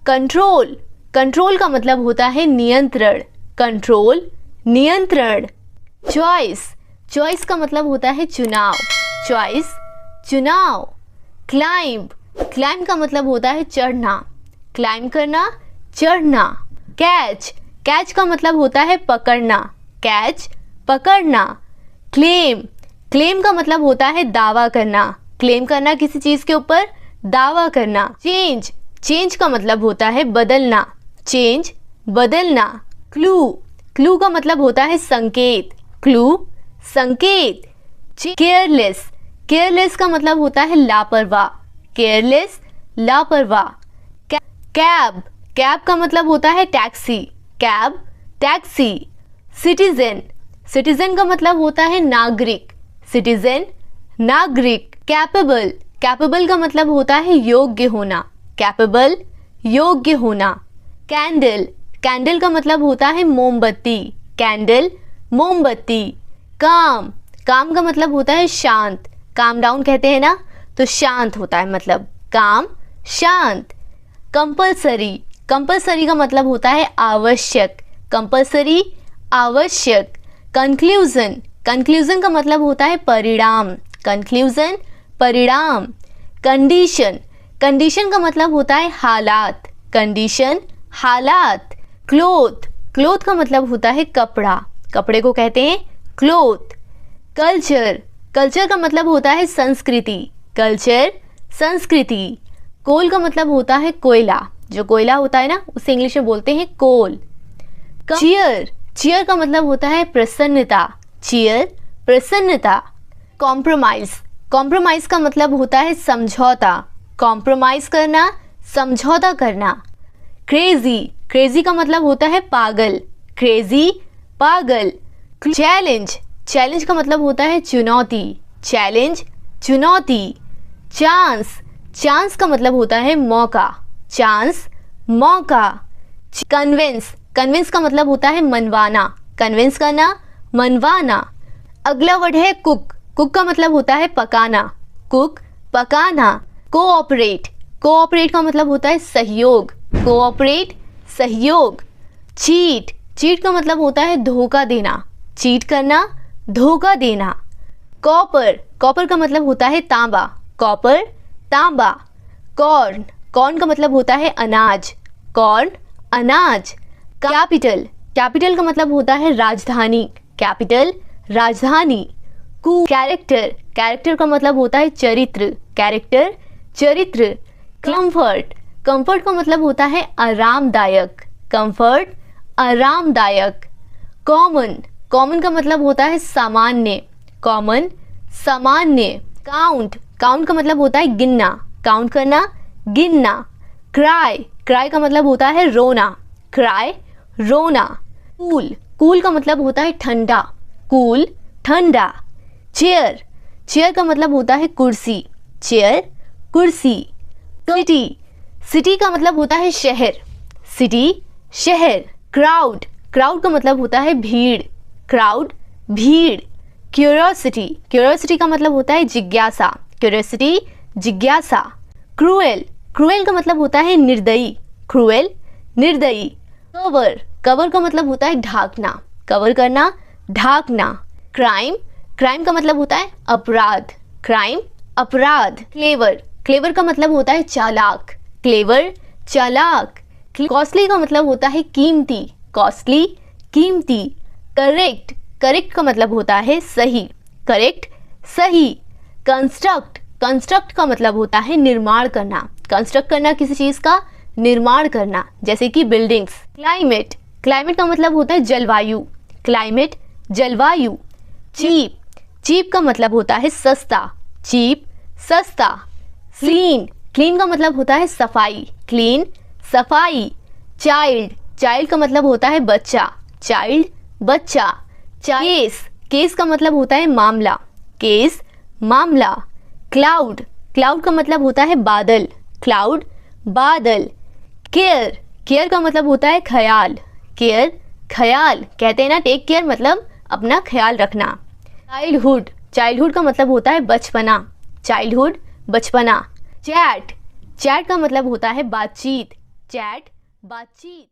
Control, control का मतलब होता है नियंत्रण, कंट्रोल नियंत्रण। चॉइस, चॉइस का मतलब होता है चुनाव, चॉइस चुनाव। क्लाइंब, क्लाइंब का मतलब होता है चढ़ना, क्लाइंब करना चढ़ना। कैच, कैच का मतलब होता है पकड़ना, कैच पकड़ना। क्लेम, क्लेम का मतलब होता है दावा करना, क्लेम करना किसी चीज के ऊपर, दावा करना। चेंज, चेंज का मतलब होता है बदलना, चेंज बदलना। क्लू, क्लू का मतलब होता है संकेत, क्लू संकेत। केयरलेस, केयरलेस का मतलब होता है लापरवाह, केयरलेस लापरवाह। कैब, कैब का मतलब होता है taxi, cab taxi. Citizen, citizen का मतलब होता है नागरिक, सिटीजन नागरिक। कैपेबल, कैपेबल का मतलब होता है योग्य होना, कैपेबल योग्य होना। कैंडल, कैंडल का मतलब होता है मोमबत्ती, कैंडल मोमबत्ती। काम, काम का मतलब होता है शांत, काम डाउन कहते हैं ना, तो शांत होता है मतलब काम शांत। कंपलसरी, कंपलसरी का मतलब होता है आवश्यक, कंपलसरी आवश्यक। कंक्लूजन, कंक्लूजन का मतलब होता है परिणाम, कंक्लूजन परिणाम। कंडीशन, कंडीशन का मतलब होता है हालात, कंडीशन हालात। क्लोथ, क्लोथ का मतलब होता है कपड़ा, कपड़े को कहते हैं क्लोथ। कल्चर, कल्चर का मतलब होता है संस्कृति, कल्चर संस्कृति। कोल का मतलब होता है कोयला, जो कोयला होता है ना उसे इंग्लिश में बोलते हैं कोल। चीयर, चीयर का मतलब होता है प्रसन्नता, चीयर प्रसन्नता। कॉम्प्रोमाइज, कॉम्प्रोमाइज का मतलब होता है समझौता, कॉम्प्रोमाइज करना समझौता करना। क्रेजी, क्रेजी का मतलब होता है पागल, क्रेजी पागल। चैलेंज, चैलेंज का मतलब होता है चुनौती, चैलेंज चुनौती। चांस, चांस का मतलब होता है मौका, चांस मौका। कन्विंस, कन्विंस का मतलब होता है मनवाना, कन्विंस करना मनवाना। अगला वर्ड है कुक, कुक का मतलब होता है पकाना, कुक पकाना। कोऑपरेट, कोऑपरेट का मतलब होता है सहयोग, कोऑपरेट सहयोग। चीट, चीट का मतलब होता है धोखा देना, चीट करना धोखा देना। कॉपर, कॉपर का मतलब होता है तांबा, कॉपर तांबा। कॉर्न, कॉर्न का मतलब होता है अनाज, कॉर्न अनाज। कैपिटल, कैपिटल का मतलब होता है राजधानी, कैपिटल राजधानी। कैरेक्टर, कैरेक्टर का मतलब होता है चरित्र, कैरेक्टर चरित्र। कंफर्ट, कंफर्ट का मतलब होता है आरामदायक, कंफर्ट आरामदायक। कॉमन, कॉमन का मतलब होता है सामान्य, कॉमन सामान्य। काउंट, काउंट का मतलब होता है गिनना, काउंट करना गिनना। क्राई, क्राई का मतलब होता है रोना, क्राई रोना। कूल, कूल का मतलब होता है ठंडा, कूल ठंडा। चेयर, चेयर का मतलब होता है कुर्सी, चेयर कुर्सी। सिटी, सिटी का मतलब होता है शहर, सिटी शहर। क्राउड, क्राउड का मतलब होता है भीड़, क्राउड भीड़। क्यूरियोसिटी, क्यूरियोसिटी का मतलब होता है जिज्ञासा, क्यूरियोसिटी जिज्ञासा। क्रूएल, क्रूएल का मतलब होता है निर्दयी, क्रूएल निर्दयी। कवर, कवर का मतलब होता है ढाकना, कवर करना ढाकना। क्राइम, क्राइम का मतलब होता है अपराध, क्राइम अपराध। क्लेवर, क्लेवर का मतलब होता है चालाक, क्लेवर चालाक। कॉस्टली का मतलब होता है कीमती, कॉस्टली कीमती। करेक्ट, करेक्ट का मतलब होता है सही, करेक्ट सही। कंस्ट्रक्ट, कंस्ट्रक्ट का मतलब होता है निर्माण करना, कंस्ट्रक्ट करना किसी चीज का निर्माण करना, जैसे कि बिल्डिंग्स। क्लाइमेट, क्लाइमेट का मतलब होता है जलवायु, क्लाइमेट जलवायु। चीप, चीप का मतलब होता है सस्ता, चीप सस्ता। क्लीन, क्लीन का मतलब होता है सफाई, क्लीन सफाई। चाइल्ड, चाइल्ड का मतलब होता है बच्चा, चाइल्ड बच्चा। केस, केस का मतलब होता है मामला, केस मामला। क्लाउड, क्लाउड का मतलब होता है बादल, क्लाउड बादल। केयर, केयर का मतलब होता है ख्याल, केयर ख्याल। कहते हैं ना टेक केयर मतलब अपना ख्याल रखना। चाइल्डहुड, चाइल्डहुड का मतलब होता है बचपना, चाइल्डहुड बचपना। चैट, चैट का मतलब होता है बातचीत, चैट बातचीत,